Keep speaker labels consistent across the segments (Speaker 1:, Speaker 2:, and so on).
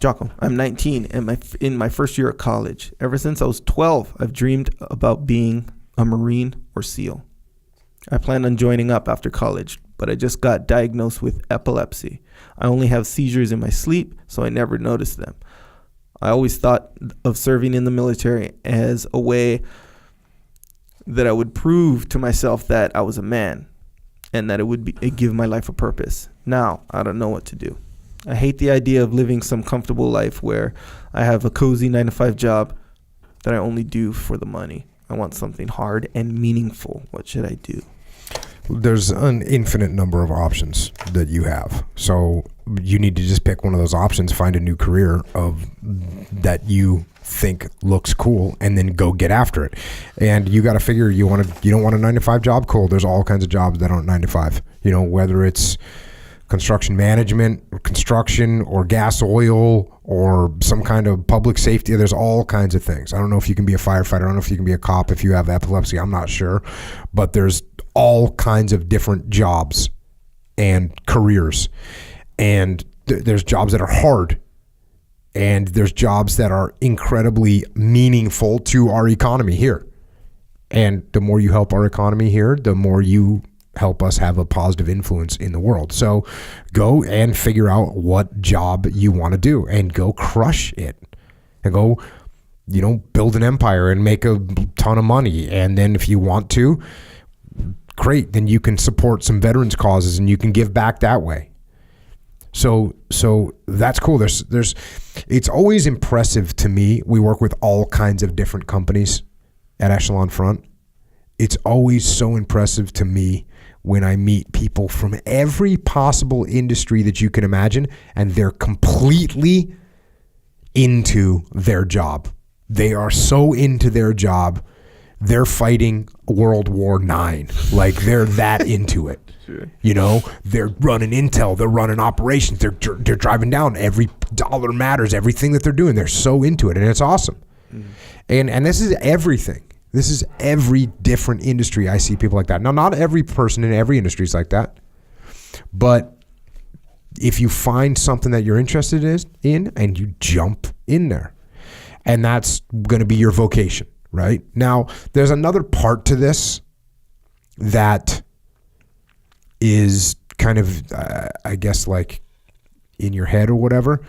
Speaker 1: Jocko, I'm 19 and in my first year of college. Ever since I was 12, I've dreamed about being a Marine or SEAL. I plan on joining up after college, but I just got diagnosed with epilepsy. I only have seizures in my sleep, so I never noticed them. I always thought of serving in the military as a way that I would prove to myself that I was a man and that it'd give my life a purpose. Now, I don't know what to do. I hate the idea of living some comfortable life where I have a cozy 9-to-5 job that I only do for the money. I want something hard and meaningful. What should I do?
Speaker 2: There's an infinite number of options that you have. So you need to just pick one of those options, find a new career that you think looks cool, and then go get after it. And you got to figure you don't want a 9-to-5 job. Cool. There's all kinds of jobs that aren't 9-to-5. Whether it's construction management or construction or gas oil or some kind of public safety. There's all kinds of things. I don't know if you can be a firefighter. I don't know if you can be a cop if you have epilepsy. I'm not sure. But there's all kinds of different jobs and careers. And there's jobs that are hard. And there's jobs that are incredibly meaningful to our economy here. And the more you help our economy here, the more you help us have a positive influence in the world. So go and figure out what job you want to do and go crush it and go, build an empire and make a ton of money. And then if you want to, great, then you can support some veterans causes and you can give back that way. So that's cool. It's always impressive to me. We work with all kinds of different companies at Echelon Front. It's always so impressive to me when I meet people from every possible industry that you can imagine, and they're completely into their job. They are so into their job, they're fighting World War IX. Like, they're that into it. Sure. They're running intel, they're running operations, they're driving down. Every dollar matters, everything that they're doing. They're so into it, and it's awesome. Mm-hmm. And this is everything. This is every different industry. I see people like that. Now, not every person in every industry is like that. But if you find something that you're interested in and you jump in there, and that's going to be your vocation, right? Now, there's another part to this that is kind of, I guess, like in your head or whatever.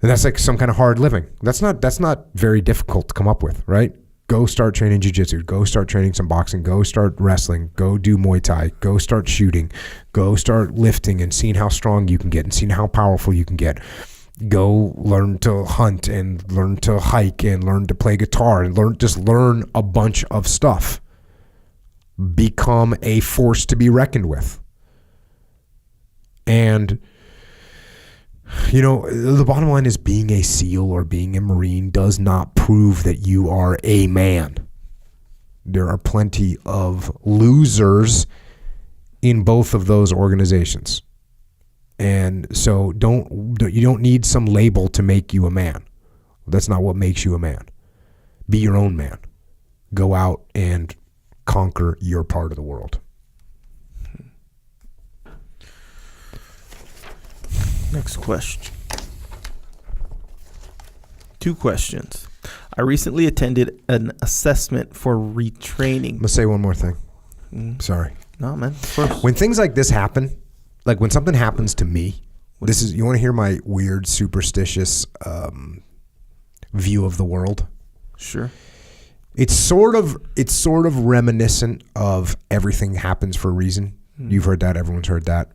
Speaker 2: And that's like some kind of hard living. That's not very difficult to come up with, right? Go start training jiu-jitsu. Go start training some boxing. Go start wrestling. Go do Muay Thai. Go start shooting. Go start lifting and seeing how strong you can get and seeing how powerful you can get. Go learn to hunt and learn to hike and learn to play guitar and learn a bunch of stuff. Become a force to be reckoned with. And the bottom line is being a SEAL or being a Marine does not prove that you are a man. There are plenty of losers in both of those organizations. And so you don't need some label to make you a man. That's not what makes you a man. Be your own man. Go out and conquer your part of the world.
Speaker 1: Next question. 2 questions. I recently attended an assessment for retraining.
Speaker 2: I'm going to say one more thing. Sorry.
Speaker 1: No, man. Of course.
Speaker 2: When things like this happen, like when something happens to me, you want to hear my weird, superstitious view of the world?
Speaker 1: Sure.
Speaker 2: It's sort of reminiscent of everything happens for a reason. You've heard that. Everyone's heard that.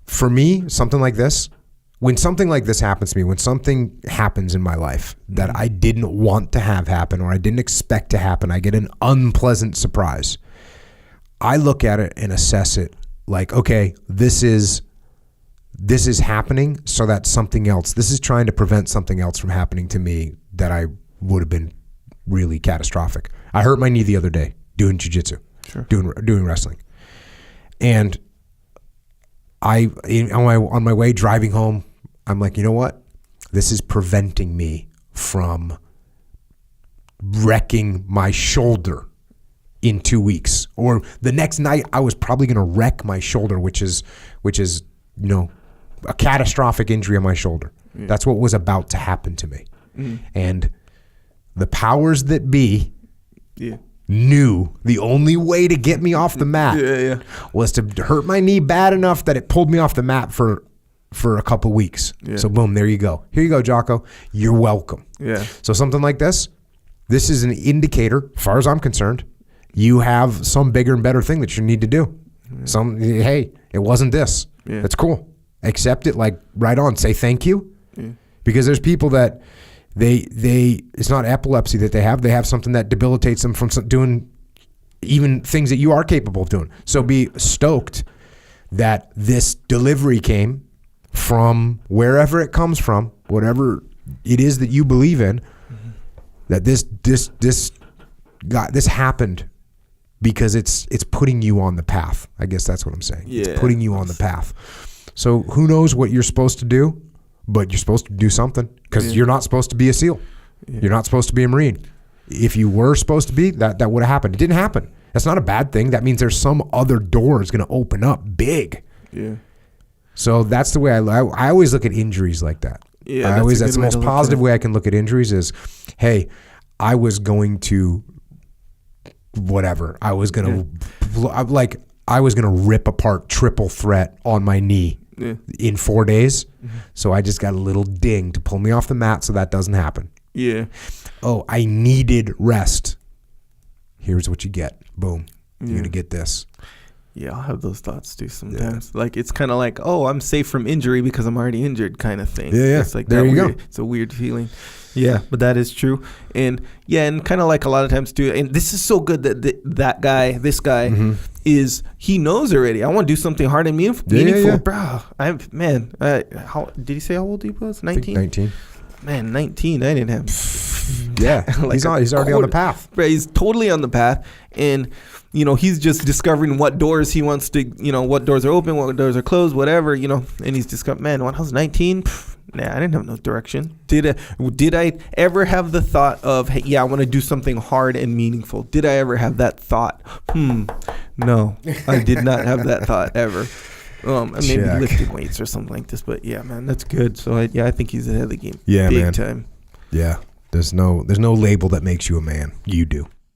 Speaker 2: For me, something like this, when something like this happens to me, when something happens in my life that I didn't want to have happen or I didn't expect to happen, I get an unpleasant surprise. I look at it and assess it like, okay, this is happening so that something else, this is trying to prevent something else from happening to me that I would have been really catastrophic. I hurt my knee the other day doing jiu-jitsu,
Speaker 1: sure,
Speaker 2: doing wrestling. And on my way driving home, I'm like, you know what? This is preventing me from wrecking my shoulder in 2 weeks. Or the next night, I was probably going to wreck my shoulder, which is a catastrophic injury on my shoulder.
Speaker 1: Yeah.
Speaker 2: That's what was about to happen to me.
Speaker 1: Mm.
Speaker 2: And the powers that be
Speaker 1: Yeah.
Speaker 2: knew the only way to get me off the mat was to hurt my knee bad enough that it pulled me off the mat for a couple weeks.
Speaker 1: Yeah.
Speaker 2: So boom, there you go. Here you go, Jocko. You're welcome.
Speaker 1: Yeah.
Speaker 2: So something like this is an indicator, as far as I'm concerned, you have some bigger and better thing that you need to do. Yeah. Hey, it wasn't this.
Speaker 1: Yeah.
Speaker 2: That's cool. Accept it, like right on. Say thank you.
Speaker 1: Yeah.
Speaker 2: Because there's people that they it's not epilepsy that they have something that debilitates them from doing even things that you are capable of doing. So be stoked that this delivery came from wherever it comes from, whatever it is that you believe in, that this happened because it's putting you on the path. I guess that's what I'm saying.
Speaker 1: Yeah.
Speaker 2: It's putting you on the path. So who knows what you're supposed to do, but you're supposed to do something, because you're not supposed to be a SEAL. Yeah. You're not supposed to be a Marine. If you were supposed to be, that would have happened. It didn't happen. That's not a bad thing. That means there's some other door is going to open up big.
Speaker 1: Yeah.
Speaker 2: So that's the way I always look at injuries like that.
Speaker 1: Yeah,
Speaker 2: that's the most positive way I can look at injuries is, hey, I was going to whatever. I was going to rip apart Triple Threat on my knee in 4 days. Mm-hmm. So I just got a little ding to pull me off the mat so that doesn't happen.
Speaker 1: Yeah.
Speaker 2: Oh, I needed rest. Here's what you get. Boom. You're going to get this.
Speaker 1: Yeah, I'll have those thoughts too sometimes. Yeah. Like, it's kind of like, oh, I'm safe from injury because I'm already injured kind of thing.
Speaker 2: Yeah.
Speaker 1: It's like
Speaker 2: there
Speaker 1: that
Speaker 2: you
Speaker 1: weird,
Speaker 2: go.
Speaker 1: It's a weird feeling. Yeah, but that is true. And kind of like a lot of times too, and this is so good that this guy is, he knows already. I want to do something hard and meaningful.
Speaker 2: Yeah.
Speaker 1: Bro, how did he say how old he was? 19?
Speaker 2: 19.
Speaker 1: Man, 19. I didn't have.
Speaker 2: Yeah, like he's already on the path.
Speaker 1: Right, he's totally on the path. And, he's just discovering what doors he wants to, what doors are open, what doors are closed, whatever, and he's discovered, man, when I was 19, I didn't have no direction. Did I ever have the thought of, hey, I want to do something hard and meaningful? Did I ever have that thought? No, I did not have that thought ever. Maybe lifting weights or something like this, but yeah, man, that's good. So I think he's ahead of the game.
Speaker 2: Yeah,
Speaker 1: big
Speaker 2: man.
Speaker 1: Time.
Speaker 2: Yeah, there's no label that makes you a man. You do.